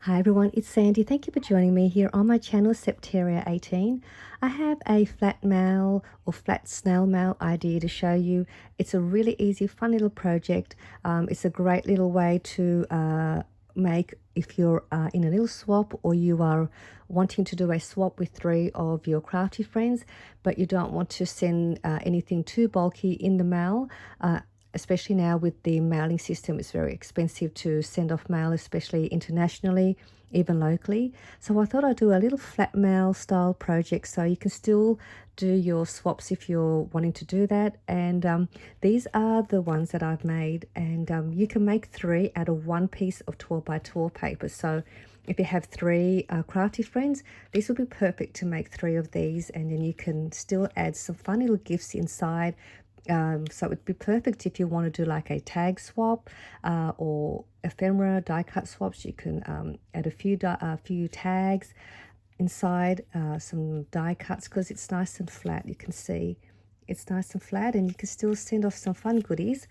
Hi everyone, it's Sandy. Thank you for joining me here on my channel Septeria 18. I have a flat mail or flat snail mail idea to show you. It's a really easy, fun little project. It's a great little way to make if you're in a little swap or you are wanting to do a swap with 3 of your crafty friends, but you don't want to send anything too bulky in the mail. Especially now with the mailing system, it's very expensive to send off mail, especially internationally, even locally. So I thought I'd do a little flat mail style project so you can still do your swaps if you're wanting to do that. And these are the ones that I've made, and you can make 3 out of 1 piece of 12 by 12 paper. So if you have 3 crafty friends, this will be perfect to make 3 of these, and then you can still add some fun little gifts inside. So it'd be perfect if you want to do like a tag swap or ephemera die cut swaps. You can add a few tags inside, some die cuts, because it's nice and flat. You can see it's nice and flat, and you can still send off some fun goodies.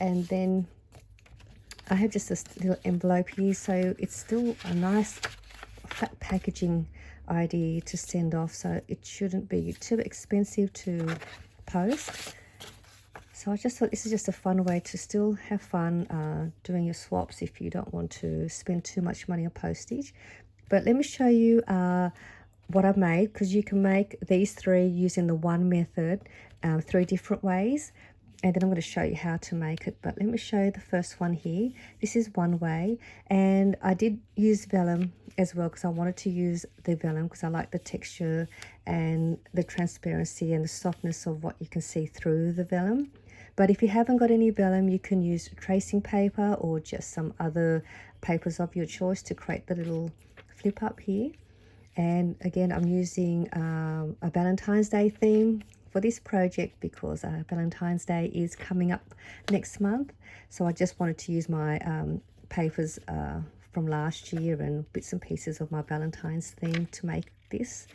And then I have just this little envelope here, so it's still a nice flat packaging idea to send off, so it shouldn't be too expensive to post. So I just thought this is just a fun way to still have fun doing your swaps if you don't want to spend too much money on postage. But let me show you what I've made, because you can make these 3 using the one method 3 different ways. And then I'm going to show you how to make it. But let me show you the first one here. This is one way. And I did use vellum as well, because I wanted to use the vellum because I like the texture and the transparency and the softness of what you can see through the vellum. But if you haven't got any vellum, you can use tracing paper or just some other papers of your choice to create the little flip up here. And again, I'm using a Valentine's Day theme for this project because Valentine's Day is coming up next month. So I just wanted to use my papers from last year and bits and pieces of my Valentine's theme to make this.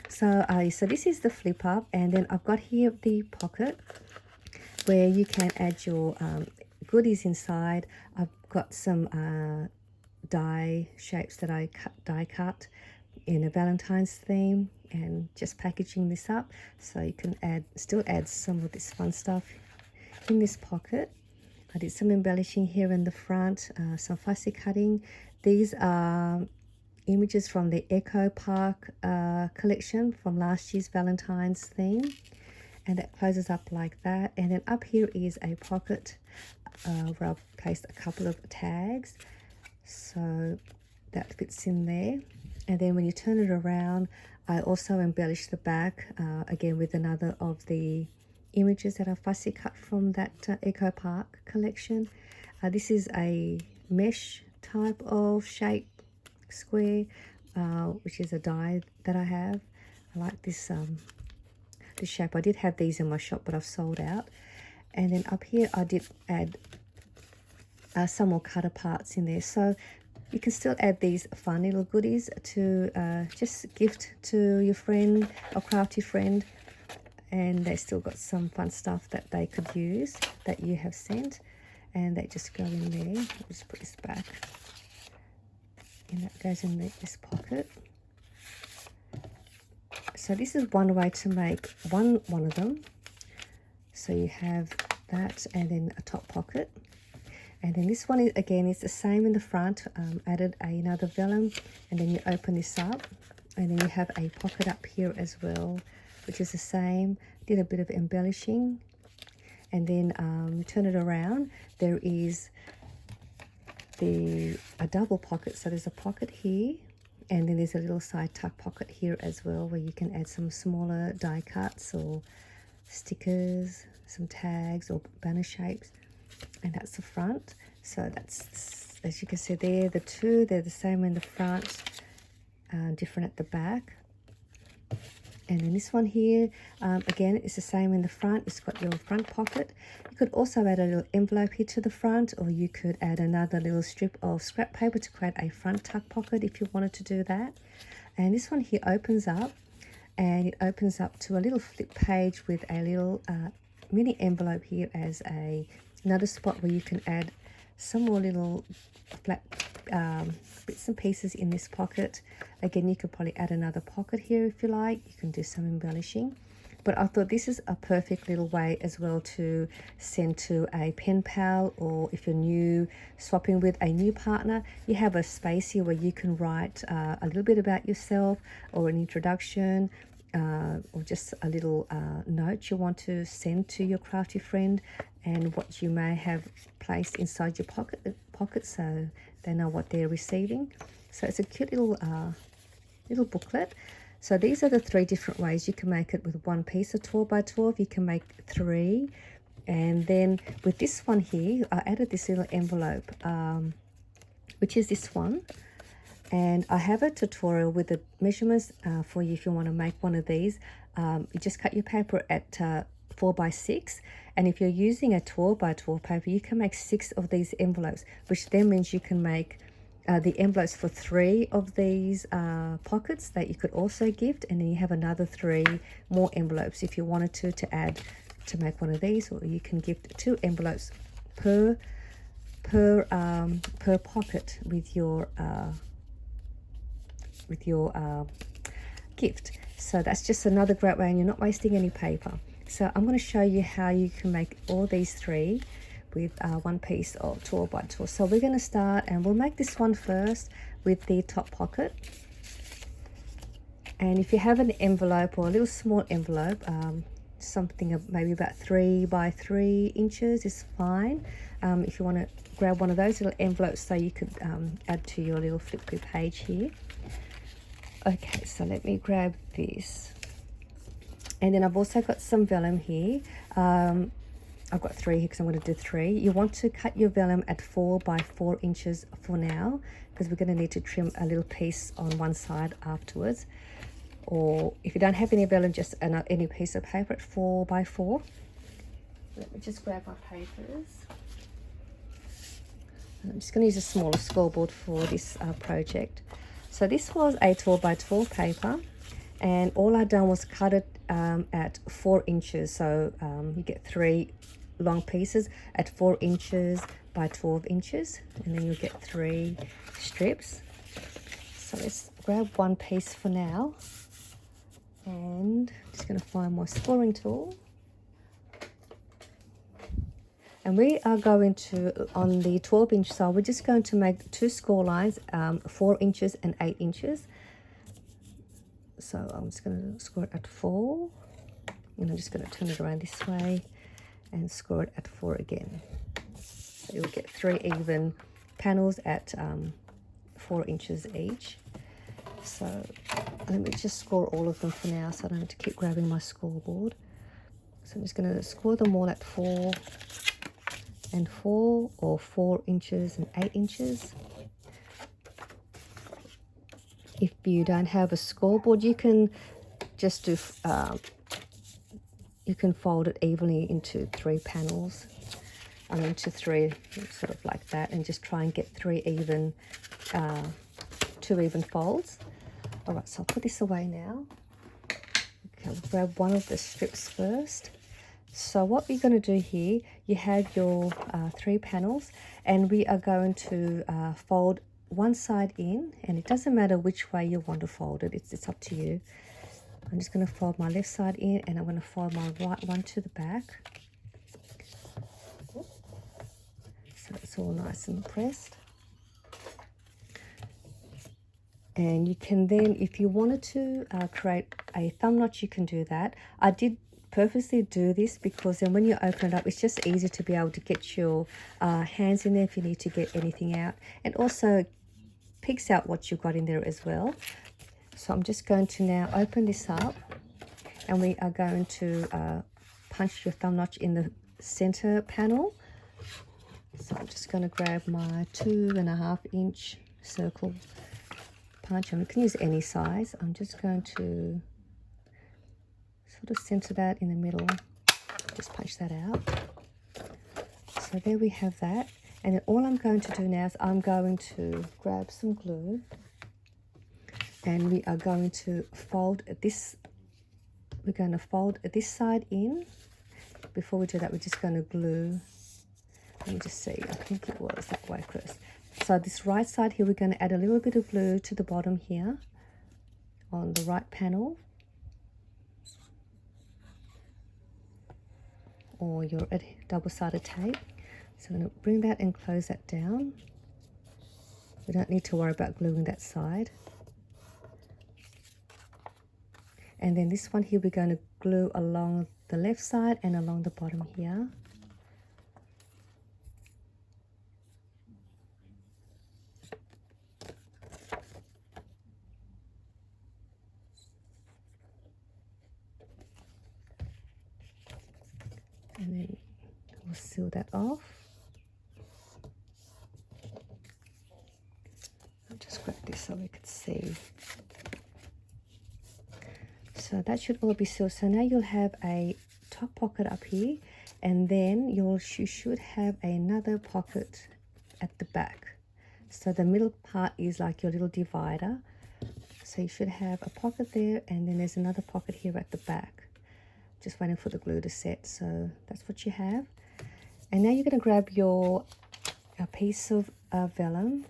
So this is the flip up, and then I've got here the pocket where you can add your goodies inside. I've got some die shapes that I die cut in a Valentine's theme, and just packaging this up so you can still add some of this fun stuff in this pocket. I did some embellishing here in the front, some fussy cutting. These are images from the Echo Park collection from last year's Valentine's theme. And that closes up like that. And then up here is a pocket where I've placed a couple of tags, so that fits in there. And then when you turn it around, I also embellish the back again with another of the images that I fussy cut from that Echo Park collection. This is a mesh type of shape square, which is a die that I have. I like this shape. I did have these in my shop, but I've sold out. And then up here I did add some more cutter parts in there, so you can still add these fun little goodies to just gift to your friend or crafty friend, and they still got some fun stuff that they could use that you have sent, and they just go in there. I'll just put this back, and that goes in this pocket. So this is one way to make one of them. So you have that, and then a top pocket. And then this one is, again, is the same in the front. Added another vellum, and then you open this up, and then you have a pocket up here as well, which is the same. Did a bit of embellishing, and then you turn it around. There is a double pocket. So there's a pocket here, and then there's a little side tuck pocket here as well, where you can add some smaller die cuts or stickers, some tags or banner shapes. And that's the front. So that's, as you can see there, they're the same in the front, different at the back. And then this one here, again, it's the same in the front. It's got your front pocket. You could also add a little envelope here to the front, or you could add another little strip of scrap paper to create a front tuck pocket if you wanted to do that. And this one here opens up, and it opens up to a little flip page with a little mini envelope here as another spot where you can add some more little flat bits and pieces in this pocket. Again, you could probably add another pocket here if you like. You can do some embellishing. But I thought this is a perfect little way as well to send to a pen pal, or if you're new, swapping with a new partner, you have a space here where you can write a little bit about yourself, or an introduction, or just a little note you want to send to your crafty friend, and what you may have placed inside your pocket so they know what they're receiving. So it's a cute little booklet. So these are the 3 different ways you can make it with one piece of 12 by 12. You can make 3. And then with this one here, I added this little envelope, which is this one. And I have a tutorial with the measurements for you if you want to make one of these. You just cut your paper at 4 by 6. And if you're using a 12 by 12 paper, you can make 6 of these envelopes, which then means you can make the envelopes for 3 of these pockets that you could also gift, and then you have another 3 more envelopes if you wanted to add to make one of these, or you can gift 2 envelopes per pocket with your gift. So that's just another great way, and you're not wasting any paper. So I'm going to show you how you can make all these 3 with one piece of 12 by 12. So we're going to start, and we'll make this one first with the top pocket. And if you have an envelope, or a little small envelope, something maybe about 3 by 3 inches is fine. If you want to grab one of those little envelopes, so you could add to your little flip through page here. Okay, so let me grab this. And then I've also got some vellum here. I've got 3 here because I'm going to do 3. You want to cut your vellum at 4 by 4 inches for now, because we're going to need to trim a little piece on one side afterwards. Or if you don't have any vellum, just any piece of paper at 4 by 4. Let me just grab my papers. I'm just going to use a smaller scoreboard for this project. So this was a 12 by 12 paper, and all I've done was cut it at 4 inches. So you get 3 long pieces at 4 inches by 12 inches, and then you'll get 3 strips. So let's grab one piece for now, and I'm just going to find my scoring tool. And we are going to, on the 12-inch side, we're just going to make 2 score lines, 4 inches and 8 inches. So I'm just going to score it at 4, and I'm just going to turn it around this way and score it at 4 again. So you'll get 3 even panels at 4 inches each. So let me just score all of them for now, so I don't have to keep grabbing my scoreboard. So I'm just going to score them all at 4 and 4, or 4 inches and 8 inches. If you don't have a scoreboard, you can just do you can fold it evenly into 3 panels, into 3, sort of like that, and just try and get 3 even 2 even folds. All right, so I'll put this away now. Okay, we'll grab one of the strips first. So what we're going to do here, you have your 3 panels, and we are going to fold one side in, and it doesn't matter which way you want to fold it, it's up to you. I'm just going to fold my left side in, and I'm going to fold my right one to the back, so it's all nice and pressed. And you can then, if you wanted to create a thumb notch, you can do that. I did purposely do this because then when you open it up, it's just easier to be able to get your hands in there if you need to get anything out, and also picks out what you've got in there as well. So I'm just going to now open this up, and we are going to punch your thumb notch in the center panel. So I'm just going to grab my 2.5 inch circle punch, and you can use any size. I'm just going to sort of center that in the middle, just punch that out. So there we have that. And then all I'm going to do now is I'm going to grab some glue, and we are going to fold this. We're going to fold this side in. Before we do that, we're just going to glue. Let me just see. I think it was that way first. So this right side here, we're going to add a little bit of glue to the bottom here on the right panel, or your double-sided tape. So I'm going to bring that and close that down. We don't need to worry about gluing that side. And then this one here, we're going to glue along the left side and along the bottom here. And then we'll seal that off. I'll just grab this so we can see. So that should all be sealed. So now you'll have a top pocket up here, and then you should have another pocket at the back. So the middle part is like your little divider. So you should have a pocket there, and then there's another pocket here at the back. Just waiting for the glue to set. So that's what you have. And now you're going to grab a piece of vellum,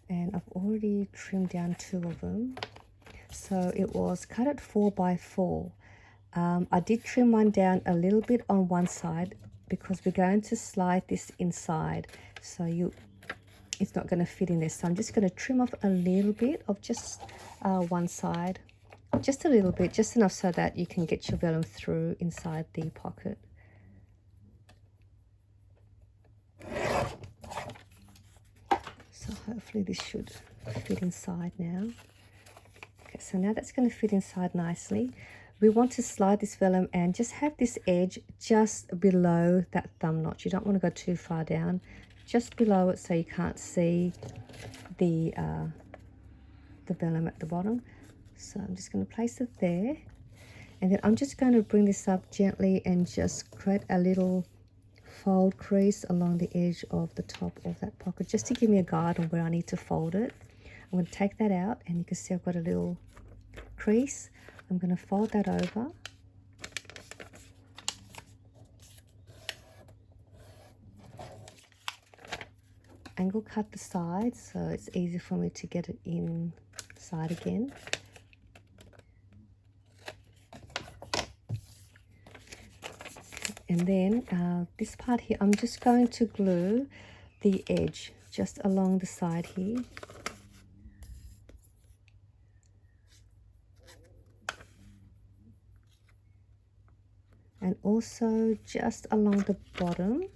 and I've already trimmed down 2 of them. So it was cut at 4 by 4. I did trim mine down a little bit on one side because we're going to slide this inside. So it's not going to fit in there. So I'm just going to trim off a little bit of just one side. Just a little bit, just enough so that you can get your vellum through inside the pocket. So hopefully this should fit inside now. Okay, so now that's going to fit inside nicely. We want to slide this vellum and just have this edge just below that thumb notch. You don't want to go too far down, just below it so you can't see the vellum at the bottom. So I'm just going to place it there, and then I'm just going to bring this up gently and just create a little fold crease along the edge of the top of that pocket, just to give me a guide on where I need to fold it. I'm going to take that out, and you can see I've got a little crease. I'm going to fold that over. Angle cut the sides so it's easy for me to get it inside again. And then this part here, I'm just going to glue the edge just along the side here. And also just along the bottom.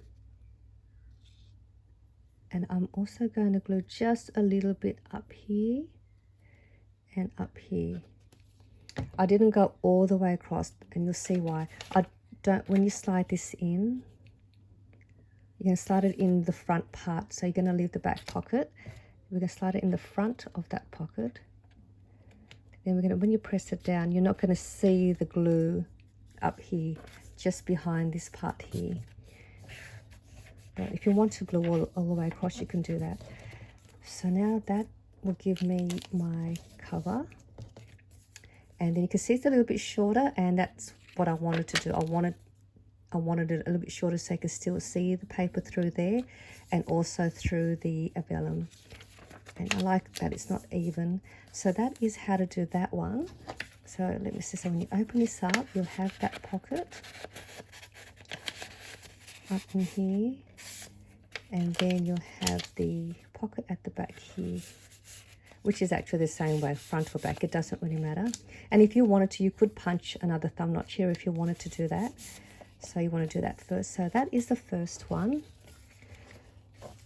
And I'm also going to glue just a little bit up here and up here. I didn't go all the way across, and you'll see why. When you slide this in, you're going to slide it in the front part. So you're going to leave the back pocket. We're going to slide it in the front of that pocket. Then we're going to, when you press it down, you're not going to see the glue up here, just behind this part here. But if you want to glue all the way across, you can do that. So now that will give me my cover. And then you can see it's a little bit shorter, and that's what I wanted to do. I wanted it a little bit shorter so you can still see the paper through there and also through the vellum. And I like that it's not even. So that is how to do that one. So let me see. So when you open this up, you'll have that pocket up in here, and then you'll have the pocket at the back here, which is actually the same way, front or back, it doesn't really matter. And if you wanted to, you could punch another thumb notch here if you wanted to do that. So you want to do that first. So that is the first one.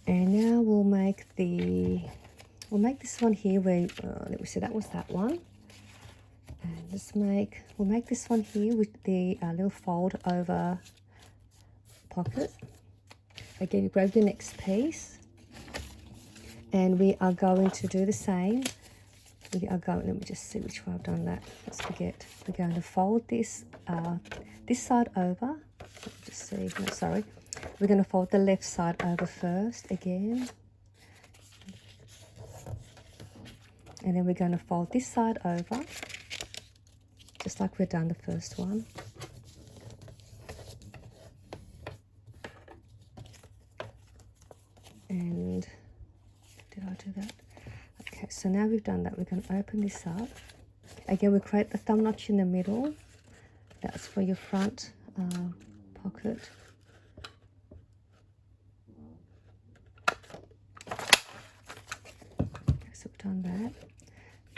And now we'll make this one here where, let me see, that was that one. And we'll make this one here with the little fold over pocket. Again, you grab your next piece, and we are going to do the same. Let me just see which way I've done that. Let's forget. We're going to fold this side over. Just see. No, sorry. We're going to fold the left side over first again. And then we're going to fold this side over, just like we've done the first one. And do that. Okay, so now we've done that, we're going to open this up. Again, we create the thumb notch in the middle. That's for your front pocket. Okay, so we've done that.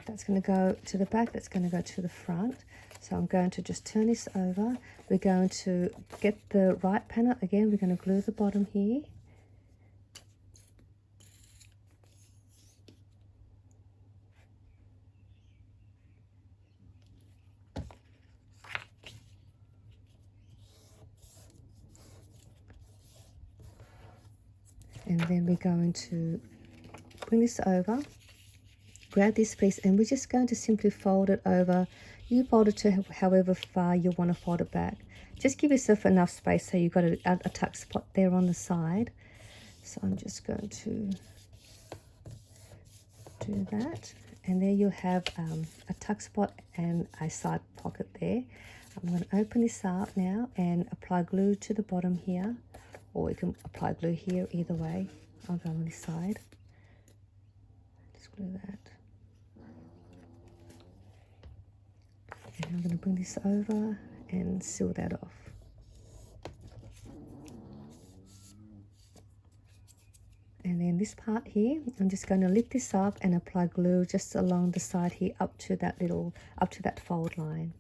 That's going to go to the back, that's going to go to the front. So I'm going to just turn this over. We're going to get the right panel. Again, we're going to glue the bottom here. And then we're going to bring this over, grab this piece, and we're just going to simply fold it over. You fold it to however far you want to fold it back. Just give yourself enough space so you've got a tuck spot there on the side. So I'm just going to do that. And there you'll have a tuck spot and a side pocket there. I'm going to open this up now and apply glue to the bottom here. Or you can apply glue here, either way. I'll go on this side. Just glue that. And I'm going to bring this over and seal that off. And then this part here, I'm just going to lift this up and apply glue just along the side here up to that fold line.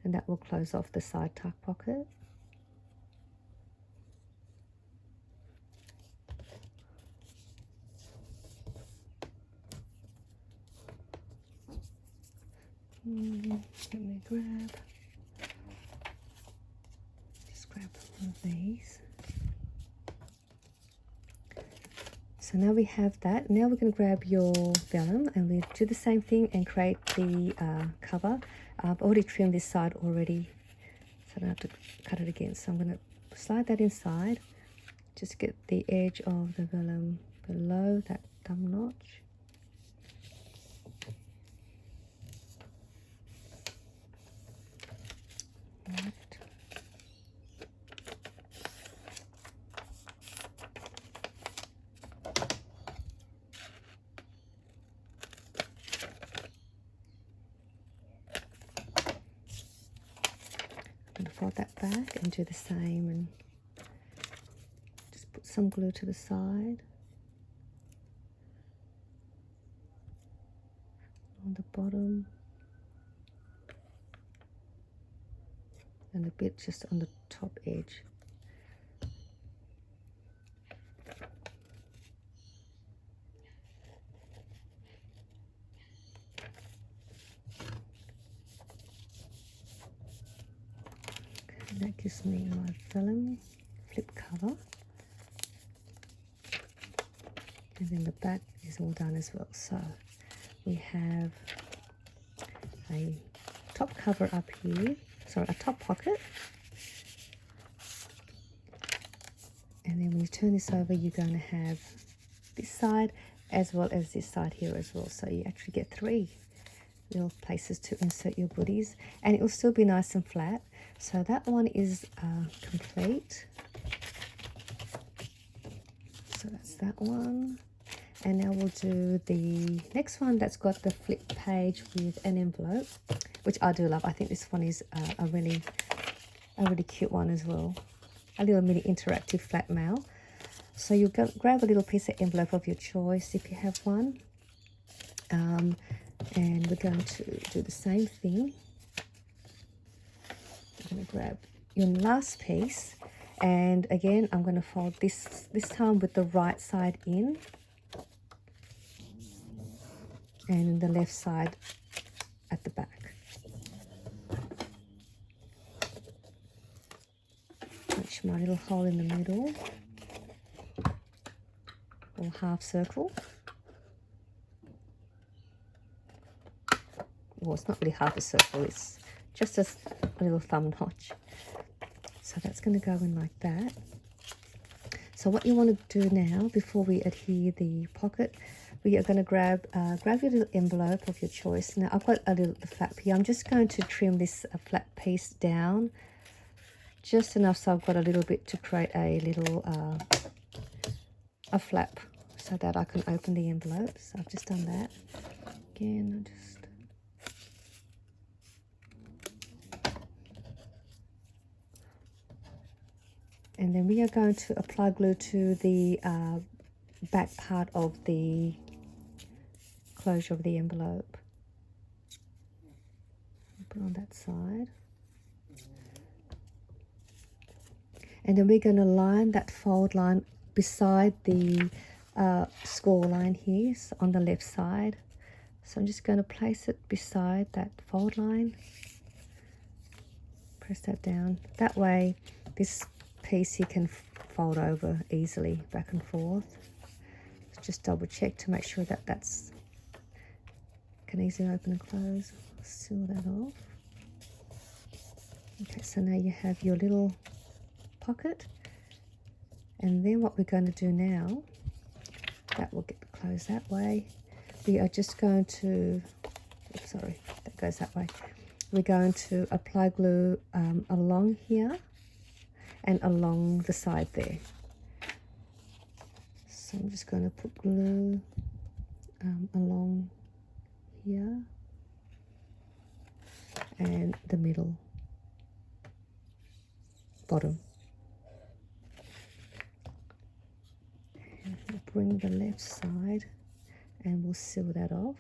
And that will close off the side tuck pocket. Let me just grab one of these. So now we have that. Now we're going to grab your vellum and we do the same thing and create the cover. I've already trimmed this side already, so I don't have to cut it again. So I'm going to slide that inside, just get the edge of the vellum below that thumb notch. Right. I'm going to fold that back and do the same and just put some glue to the side on the bottom. And a bit just on the top edge. Okay, that gives me my vellum flip cover. And then the back is all done as well. So we have a top cover up here. Sorry, a top pocket, and then when you turn this over you're going to have this side as well as this side here as well, so you actually get 3 little places to insert your goodies and it will still be nice and flat. So that one is complete, so that's that one. And now we'll do the next one that's got the flip page with an envelope, which I do love. I think this one is a really cute one as well. A little mini interactive flat mail. So you'll grab a little piece of envelope of your choice if you have one. And we're going to do the same thing. I'm going to grab your last piece. And again, I'm going to fold this time with the right side in. And the left side at the back. Punch my little hole in the middle, or half circle. Well, it's not really half a circle, it's just a little thumb notch. So that's going to go in like that. So what you want to do now, before we adhere the pocket, we are going to grab your little envelope of your choice. Now I've got a little flap here. I'm just going to trim this flat piece down just enough so I've got a little bit to create a little a flap. so that I can open the envelope. So I've just done that. Again, I just... And then we are going to apply glue to the back part of the closure of the envelope. Put on that side. And then we're going to line that fold line beside the score line here, so on the left side. So I'm just going to place it beside that fold line. Press that down. That way this piece here can fold over easily back and forth. Just double check to make sure that that's can easily open and close. Seal that off. Okay, so now you have your little pocket, and then what we're going to do now, that will get closed that way. We are just going to, oops, sorry, that goes that way. We're going to apply glue along here and along the side there. So I'm just going to put glue along here and the middle, bottom. And we'll bring the left side and we'll seal that off.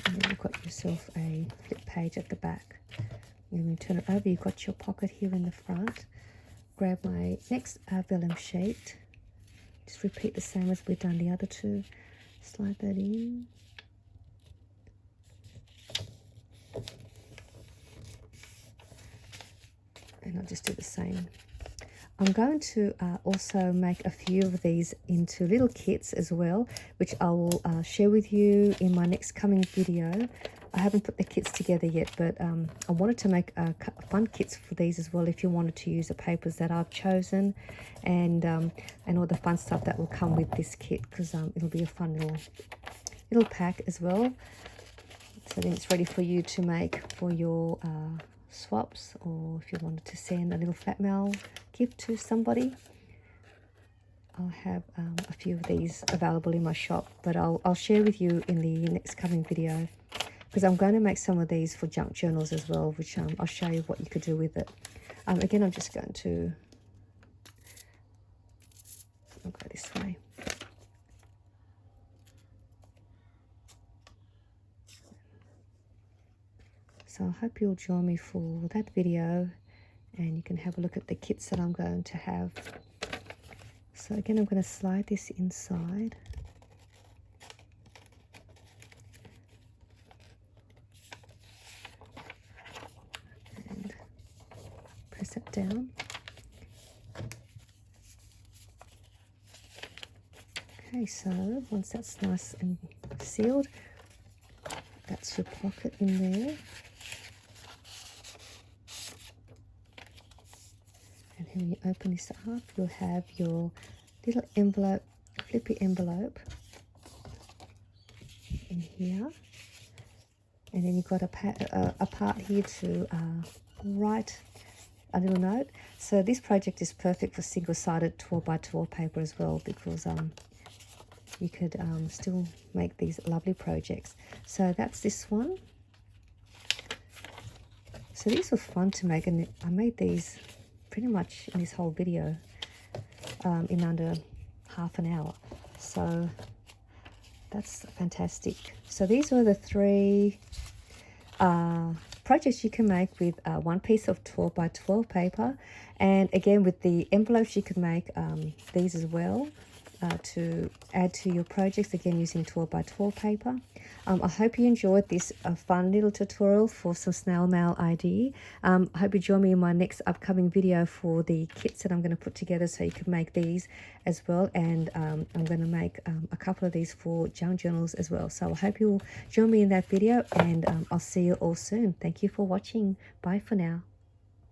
And then you've got yourself a flip page at the back. And when you turn it over, you've got your pocket here in the front. Grab my next vellum sheet. Just repeat the same as we've done the other two. Slide that in. And I'll just do the same. I'm going to also make a few of these into little kits as well, which I will share with you in my next coming video. I haven't put the kits together yet, but I wanted to make fun kits for these as well if you wanted to use the papers that I've chosen and all the fun stuff that will come with this kit, because it'll be a fun little pack as well. So then it's ready for you to make for your swaps, or if you wanted to send a little flat mail gift to somebody. I'll have a few of these available in my shop, but I'll share with you in the next coming video, because I'm going to make some of these for junk journals as well, which I'll show you what you could do with it. Again, I'm just going to go this way. So I hope you'll join me for that video, and you can have a look at the kits that I'm going to have. So again, I'm going to slide this inside. And press it down. Okay, so once that's nice and sealed, that's your pocket in there. And when you open this up, you'll have your little envelope, flippy envelope in here. And then you've got a part here to write a little note. So this project is perfect for single-sided 12x12 paper as well, because you could still make these lovely projects. So that's this one. So these were fun to make, and I made these pretty much in this whole video in under half an hour. So that's fantastic. So these are the three projects you can make with one piece of 12x12 paper, and again with the envelopes you can make these as well to add to your projects, again using 12x12 paper. I hope you enjoyed this fun little tutorial for some snail mail ID. I hope you join me in my next upcoming video for the kits that I'm going to put together, so you can make these as well, and I'm going to make a couple of these for junk journals as well. So I hope you'll join me in that video, and I'll see you all soon. Thank you for watching. Bye for now.